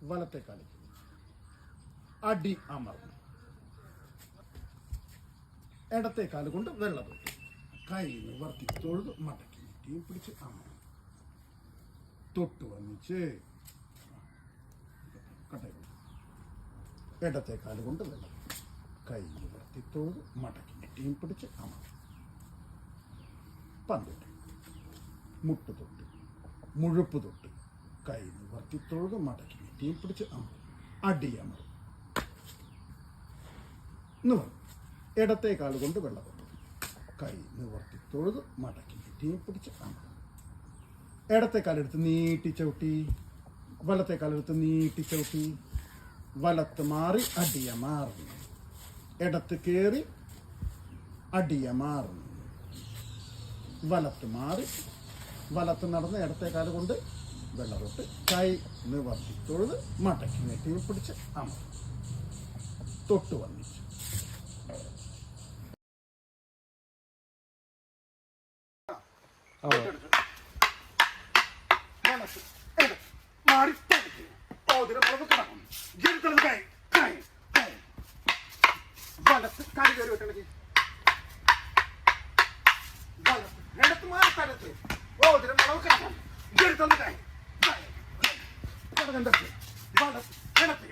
വലത്തെ കാലിലേക്ക് അടി അമർന്നു. ഇടത്തെ കാല് കൊണ്ട് വെള്ളം തൊട്ടു. കൈ നിവർത്തി തൊഴുത് മടക്കി നീട്ടിയും പിടിച്ച് അമർന്നു. തൊട്ട് വന്നിച്ച് കട്ടയിൽ ഇടത്തെ കാല് കൊണ്ട് വെള്ളം തൊട്ടു. കൈ നിവർത്തി തൊഴുത് മടക്കി നീട്ടിയും പിടിച്ച് അമർന്നു. പന്തിട്ട് മുട്ട് തൊട്ട് മുഴുപ്പ് തൊട്ട് കൈ നിവർത്തി തൊഴുത് മടക്കി നീട്ടിയും പിടിച്ച് അമർന്നു. അടിയമർന്നു. നിവർന്നു. ഇടത്തെ കാല് കൊണ്ട് വെള്ളം തൊട്ടു. കൈ നിവർത്തി തൊഴുത് മടക്കി നീട്ടിയും പിടിച്ച് അമർന്നു. ഇടത്തെ കാലെടുത്ത് നീട്ടി ചവിട്ടി, വലത്തെ കാലെടുത്ത് നീട്ടി ചവിട്ടി, വലത്ത് മാറി അടിയമാർന്നു. ഇടത്ത് കയറി അടിയമാർന്നു. വലത്ത് മാറി വലത്ത് നടന്ന് ഇടത്തെ കാല് കൊണ്ട് വെള്ളം തൊട്ട് കൈ നിവർത്തി തൊഴുത് മടക്കി നീട്ടിയും പിടിച്ച് അമർന്നു. തൊട്ട് വന്നിച്ചു. വലത്ത് കാല് കയറി വെട്ടണക്ക് ഇടത്ത് മാറി തലത്ത് ഓതിരം വളവ് കിടക്കണം. കിടത്ത് കിടക്കണ്ടത് വലത്ത് ഇടത്ത്